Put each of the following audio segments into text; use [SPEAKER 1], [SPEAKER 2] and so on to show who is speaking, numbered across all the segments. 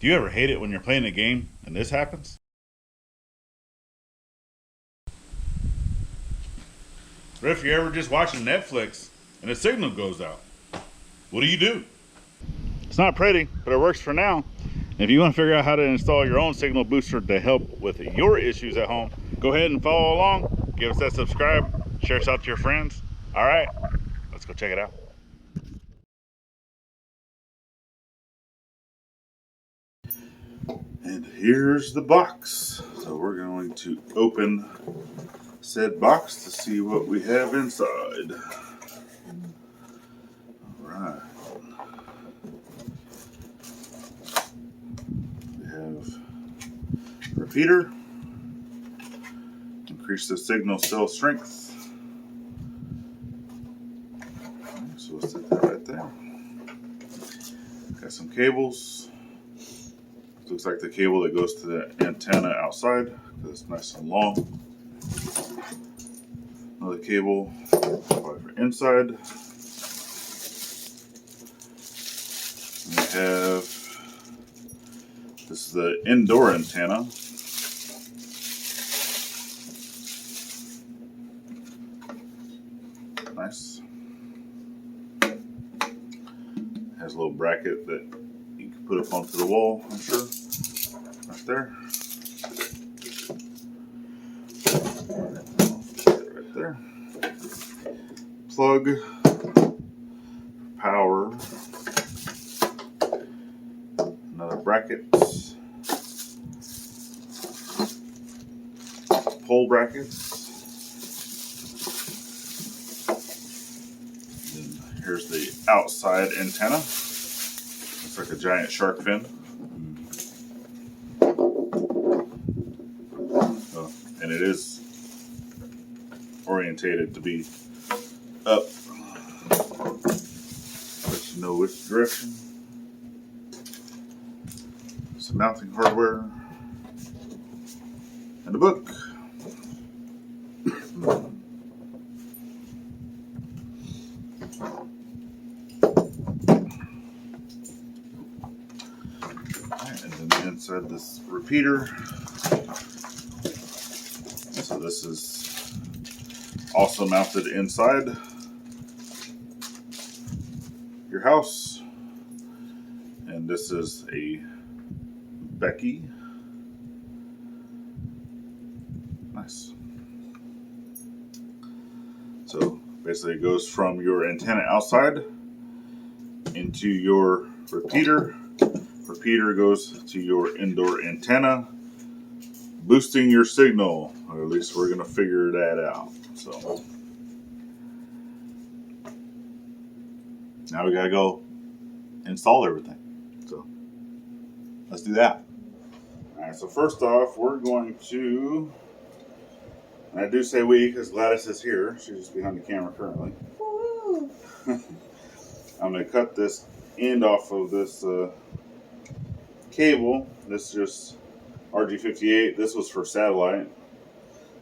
[SPEAKER 1] Do you ever hate it when you're playing a game and this happens? Or if you're ever just watching Netflix and the signal goes out, what do? It's not pretty, but it works for now. If you want to figure out how to install your own signal booster to help with your issues at home, go ahead and follow along. Give us that subscribe, share us out to your friends. All right, let's go check it out. And here's the box. So we're going to open said box to see what we have inside. All right. We have repeater. Increase the signal cell strength. Okay, so we'll set that right there. Got some cables. Looks like the cable that goes to the antenna outside because it's nice and long. Another cable for inside. We have, this is the indoor antenna. Nice. Has a little bracket that you can put up onto the wall, I'm sure. Right there. Right there. Plug. Power. Another bracket. Pole brackets. And here's the outside antenna. Looks like a giant shark fin. Oh, and it is orientated to be up. Let you know which direction. Some mounting hardware. And a book. And then inside this repeater. So this is also mounted inside your house. And this is a Becky. Nice. So basically it goes from your antenna outside into your repeater. Repeater goes to your indoor antenna, boosting your signal, or at least we're gonna figure that out. So now we gotta go install everything. So let's do that. All right, so first off, we're going to, and I do say we because Gladys is here. She's just behind the camera currently. Woo. I'm going to cut this end off of this cable. This is just RG58. This was for satellite,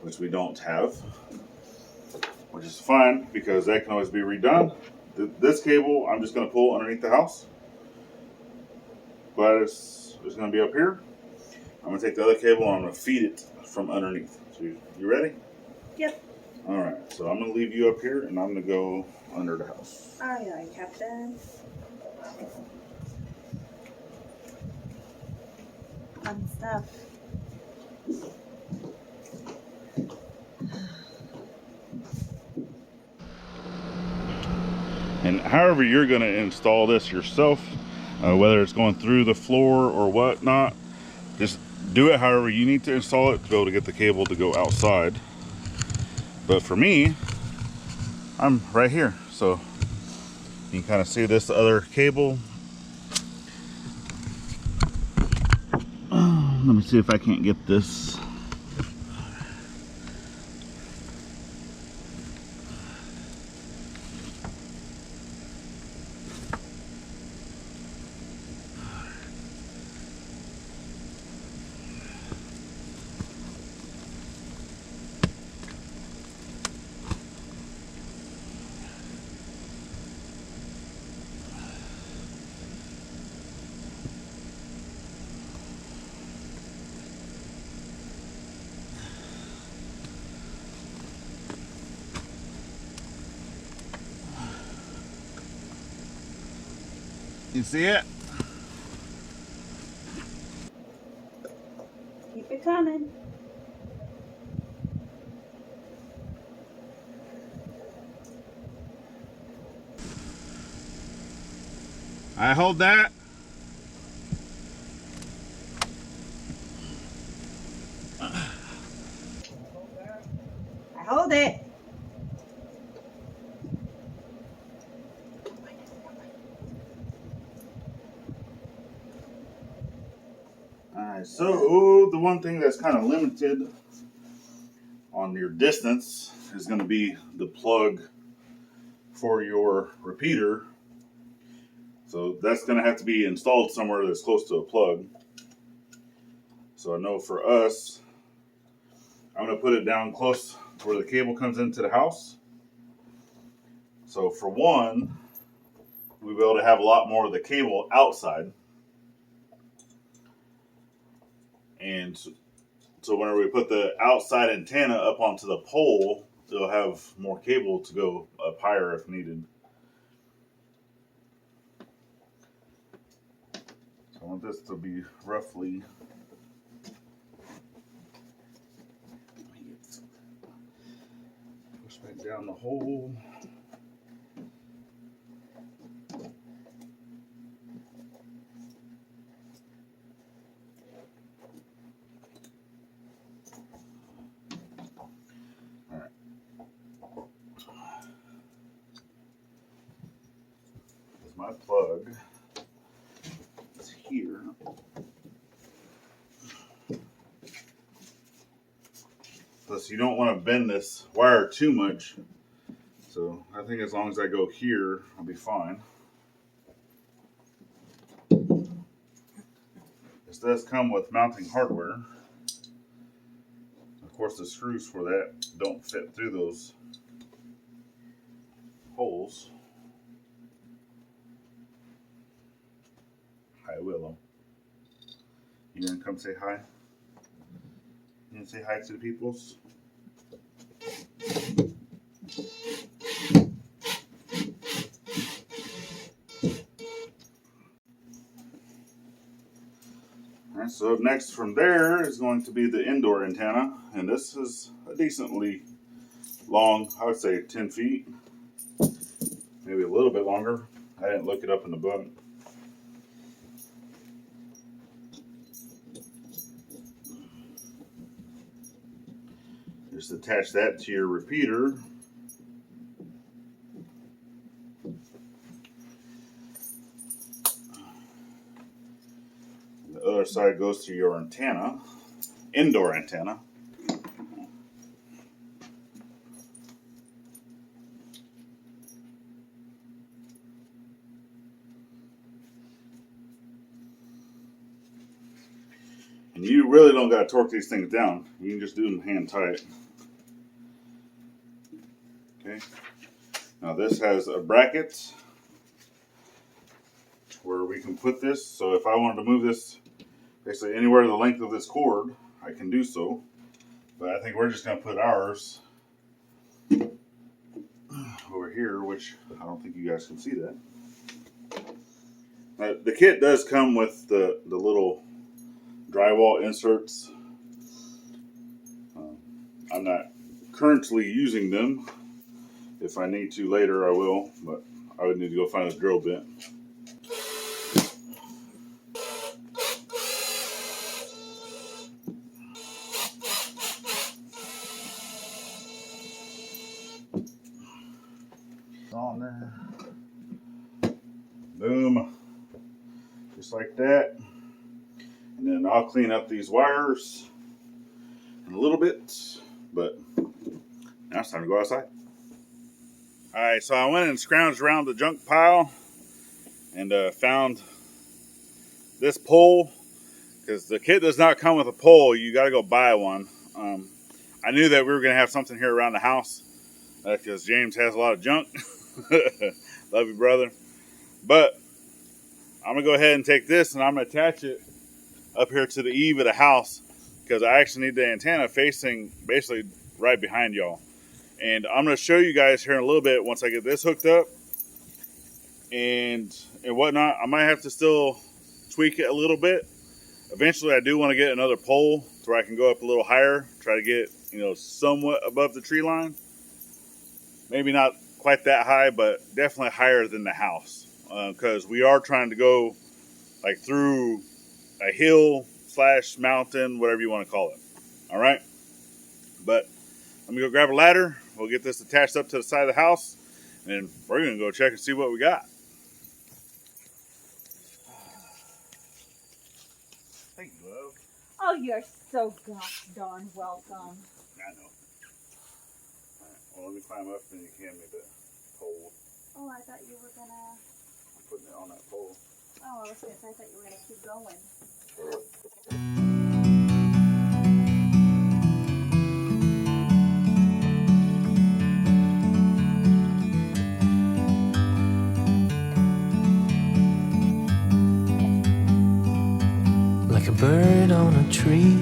[SPEAKER 1] which we don't have, which is fine because that can always be redone. This cable I'm just going to pull underneath the house, but it's going to be up here. I'm going to take the other cable and I'm going to feed it from underneath. So you ready?
[SPEAKER 2] Yep.
[SPEAKER 1] All right, so I'm going to leave you up here and I'm going to go under the house.
[SPEAKER 2] Aye, aye, Captain. Fun stuff.
[SPEAKER 1] And however you're going to install this yourself, whether it's going through the floor or whatnot, just do it however you need to install it to be able to get the cable to go outside. But for me, I'm right here, so you can kind of see this other cable. Let me see if I can't get this. You see it?
[SPEAKER 2] Keep it coming.
[SPEAKER 1] I hold that.
[SPEAKER 2] I hold it.
[SPEAKER 1] Alright, so the one thing that's kind of limited on your distance is going to be the plug for your repeater. So that's going to have to be installed somewhere that's close to a plug. So I know for us, I'm going to put it down close to where the cable comes into the house. So for one, we'll be able to have a lot more of the cable outside. And so whenever we put the outside antenna up onto the pole, it'll have more cable to go up higher if needed. So I want this to be roughly, push back down the hole. My plug is here. Plus, you don't want to bend this wire too much. So I think as long as I go here, I'll be fine. This does come with mounting hardware. Of course, the screws for that don't fit through those holes. Hi, Willow. You gonna come say hi? You gonna say hi to the peoples? Alright, so up next from there is going to be the indoor antenna, and this is a decently long, I would say 10 feet, maybe a little bit longer. I didn't look it up in the book. Just attach that to your repeater. The other side goes to your antenna, indoor antenna. And you really don't got to torque these things down. You can just do them hand tight. Okay. Now this has a bracket where we can put this. So if I wanted to move this basically anywhere the length of this cord, I can do so. But I think we're just going to put ours over here, which I don't think you guys can see that. Now, the kit does come with the little drywall inserts. I'm not currently using them. If I need to later, I will, but I would need to go find a drill bit. On there. Boom. Just like that. And then I'll clean up these wires in a little bit, but now it's time to go outside. Alright, so I went and scrounged around the junk pile and found this pole, because the kit does not come with a pole. You got to go buy one. I knew that we were going to have something here around the house because James has a lot of junk. Love you, brother. But I'm going to go ahead and take this and I'm going to attach it up here to the eave of the house, because I actually need the antenna facing basically right behind y'all. And I'm going to show you guys here in a little bit once I get this hooked up and whatnot. I might have to still tweak it a little bit. Eventually, I do want to get another pole so I can go up a little higher, try to get, you know, somewhat above the tree line. Maybe not quite that high, but definitely higher than the house, because we are trying to go like through a hill / mountain, whatever you want to call it. All right, but let me go grab a ladder. We'll get this attached up to the side of the house, and we're gonna go check and see what we got. Thank you, love.
[SPEAKER 2] Oh, you're so gosh darn welcome.
[SPEAKER 1] I know. All right, well, let me climb up and you can hand me the pole.
[SPEAKER 2] Oh, I thought you were gonna...
[SPEAKER 1] I'm putting it on that pole.
[SPEAKER 2] Oh, I was gonna say, I thought you were gonna keep going.
[SPEAKER 3] Like a bird on a tree,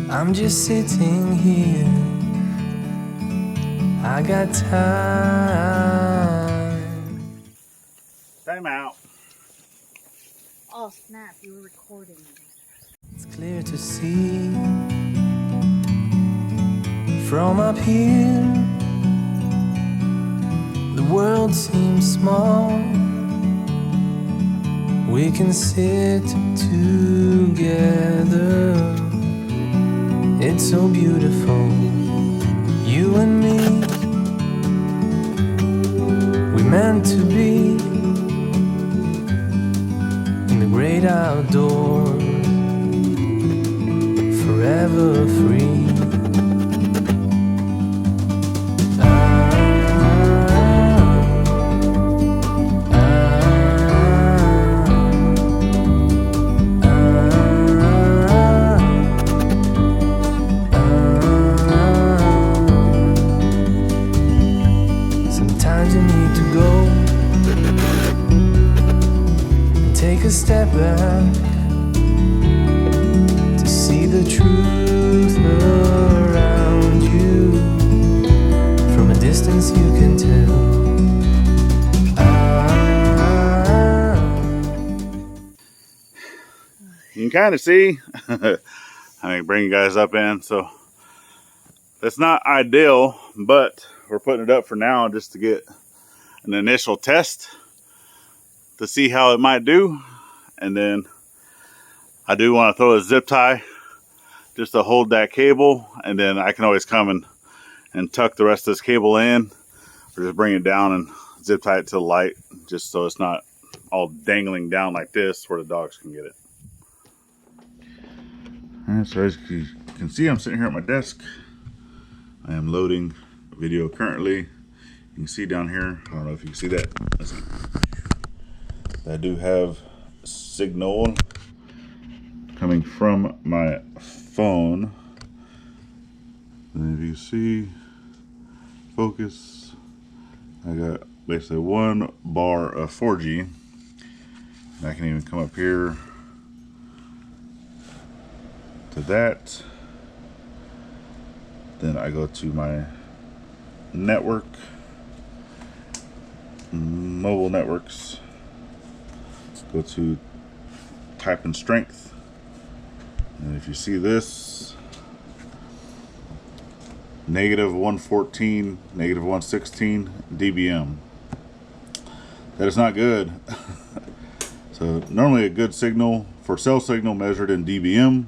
[SPEAKER 3] I'm just sitting here. I got time.
[SPEAKER 1] Time out.
[SPEAKER 2] Oh, snap, you were recording.
[SPEAKER 3] It's clear to see from up here. The world seems small. We can sit together. It's so beautiful, you and me. We meant to be in the great outdoors, forever free. Sometimes you need to go and take a step back to see the truth around you. From a distance you can tell.
[SPEAKER 1] You can kind of see. I mean, bring you guys up in. So that's not ideal, but we're putting it up for now just to get an initial test to see how it might do. And then I do want to throw a zip tie just to hold that cable, and then I can always come and tuck the rest of this cable in, or just bring it down and zip tie it to the light, just so it's not all dangling down like this where the dogs can get it. Alright, so as you can see, I'm sitting here at my desk. I am loading a video currently. You can see down here, I don't know if you can see that. Let's see. I do have signal coming from my phone. And if you see, focus, I got basically 1 bar of 4G. And I can even come up here to that. Then I go to my network, mobile networks, go to type and strength, and if you see this, -114, -116 dBm. That is not good. So normally a good signal for cell signal measured in dBm,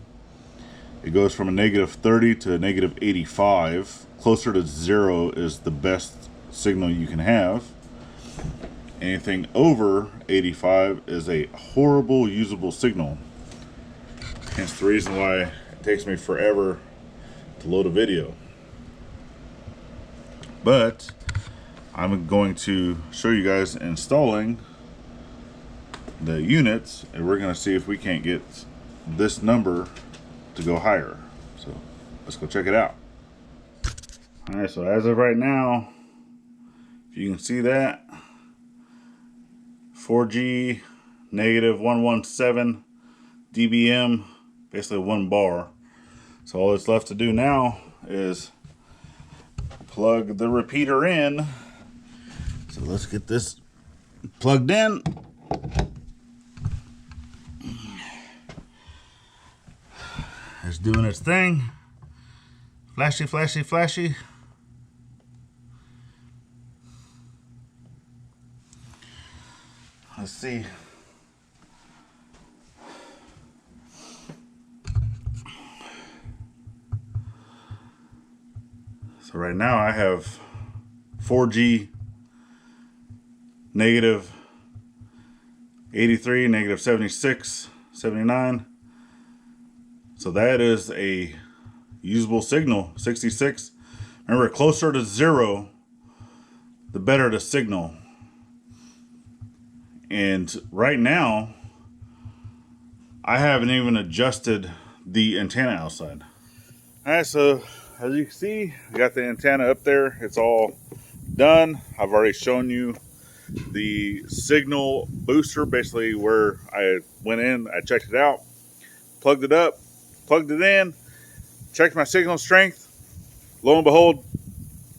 [SPEAKER 1] it goes from a -30 to a -85. Closer to 0 is the best signal you can have. Anything over 85 is a horrible usable signal. Hence the reason why it takes me forever to load a video. But I'm going to show you guys installing the units, and we're going to see if we can't get this number to go higher. So let's go check it out. All right, so as of right now, if you can see that, 4G, -117 dBm, basically 1 bar. So all that's left to do now is plug the repeater in, So let's get this plugged in. It's doing its thing. Flashy, flashy, flashy. Let's see. So right now I have 4G negative 83, negative 76, 79. So that is a usable signal, 66. Remember, closer to 0, the better the signal. And right now, I haven't even adjusted the antenna outside. All right, so as you can see, I got the antenna up there. It's all done. I've already shown you the signal booster, basically where I went in, I checked it out, plugged it up, plugged it in, checked my signal strength. Lo and behold,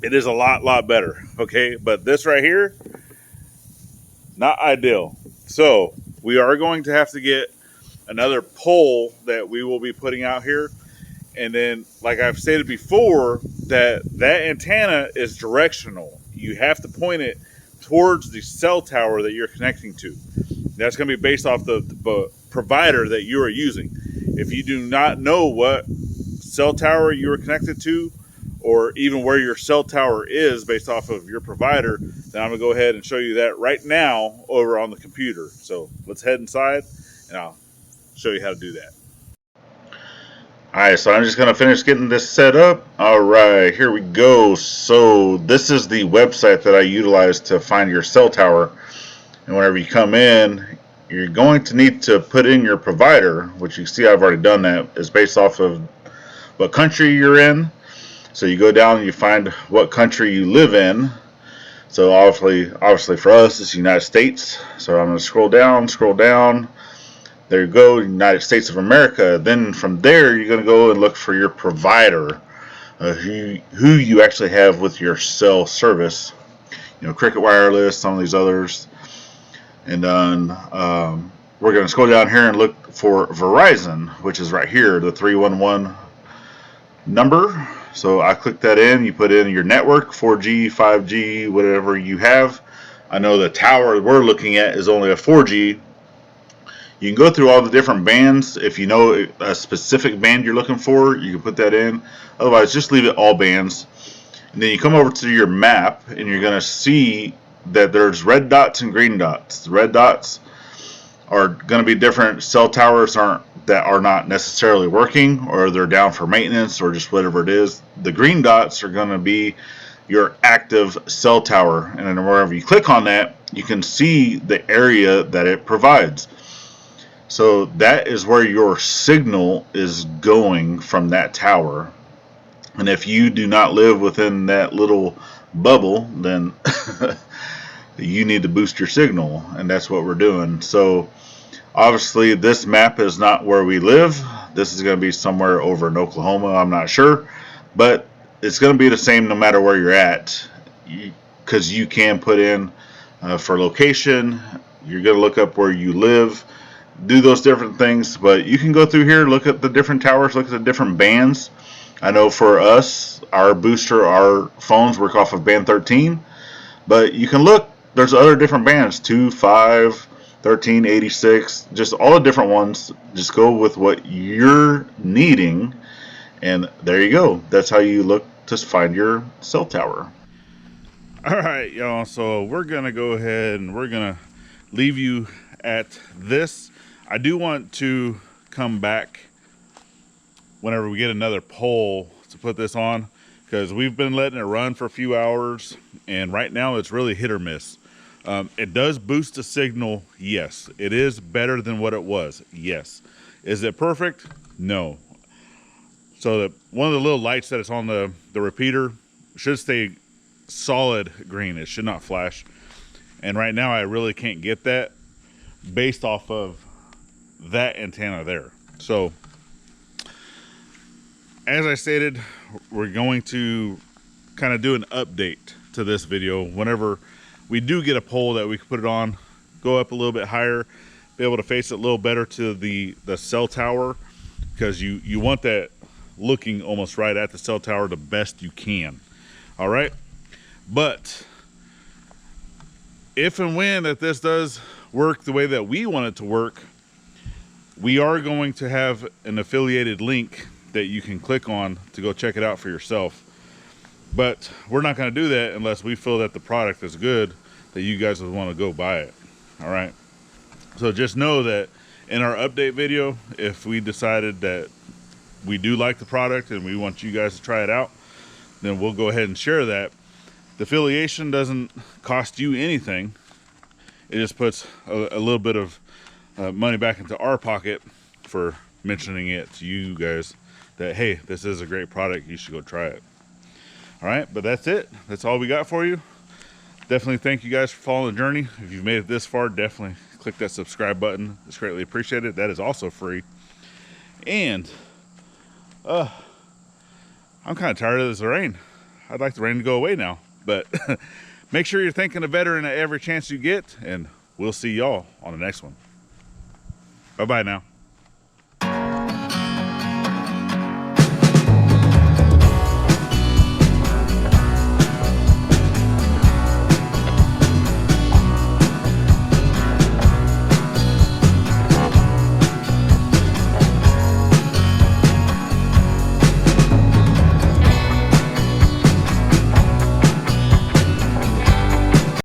[SPEAKER 1] it is a lot better. Okay, but this right here, not ideal. So we are going to have to get another pole that we will be putting out here. And then, like I've stated before, that antenna is directional. You have to point it towards the cell tower that you're connecting to. That's going to be based off the provider that you are using. If you do not know what cell tower you are connected to, or even where your cell tower is based off of your provider, then I'm going to go ahead and show you that right now over on the computer. So let's head inside and I'll show you how to do that. Alright, so I'm just going to finish getting this set up. Alright, here we go. So this is the website that I utilize to find your cell tower. And whenever you come in, you're going to need to put in your provider, which you see I've already done that. It's based off of what country you're in. So you go down and you find what country you live in. So obviously for us, it's the United States. So I'm going to scroll down. There you go, United States of America. Then from there, you're going to go and look for your provider, who you actually have with your cell service. You know, Cricket Wireless, some of these others. And then we're going to scroll down here and look for Verizon, which is right here, the 311 number. So I click that in. You put in your network, 4G, 5G, whatever you have. I know the tower we're looking at is only a 4G. You can go through all the different bands. If you know a specific band you're looking for, you can put that in. Otherwise, just leave it all bands. And then you come over to your map, and you're going to see that there's red dots and green dots. The red dots are going to be different cell towers that are not necessarily working, or they're down for maintenance, or just whatever it is. The green dots are going to be your active cell tower, and then wherever you click on that, you can see the area that it provides. So that is where your signal is going from that tower. And if you do not live within that little bubble, then you need to boost your signal, and that's what we're doing. So obviously this map is not where we live. This is going to be somewhere over in Oklahoma, I'm not sure, but it's going to be the same no matter where you're at, because you can put in for location. You're going to look up where you live, do those different things, but you can go through here, look at the different towers, look at the different bands. I know for us, our booster, our phones work off of band 13, but you can look, there's other different bands, 2, 5, 13, 86, just all the different ones. Just go with what you're needing, and there you go. That's how you look to find your cell tower. All right, y'all, so we're gonna go ahead and we're gonna leave you at this. I do want to come back whenever we get another pole to put this on, because we've been letting it run for a few hours, and right now it's really hit or miss. It does boost the signal, yes. It is better than what it was, yes. Is it perfect? No. So one of the little lights that is on the repeater should stay solid green. It should not flash. And right now I really can't get that based off of that antenna there. So as I stated, we're going to kind of do an update to this video whenever we do get a pole that we can put it on, go up a little bit higher, be able to face it a little better to the cell tower, because you want that looking almost right at the cell tower the best you can. All right, but if and when that this does work the way that we want it to work, we are going to have an affiliated link that you can click on to go check it out for yourself. But we're not going to do that unless we feel that the product is good, that you guys would want to go buy it. All right, so just know that in our update video, if we decided that we do like the product and we want you guys to try it out, then we'll go ahead and share that. The affiliation doesn't cost you anything. It just puts a little bit of money back into our pocket for mentioning it to you guys that, hey, this is a great product, you should go try it. All right, but that's it. That's all we got for you. Definitely thank you guys for following the journey. If you've made it this far, definitely click that subscribe button. It's greatly appreciated. That is also free. And I'm kind of tired of this rain. I'd like the rain to go away now, but make sure you're thanking a veteran at every chance you get, and we'll see y'all on the next one. Bye-bye now.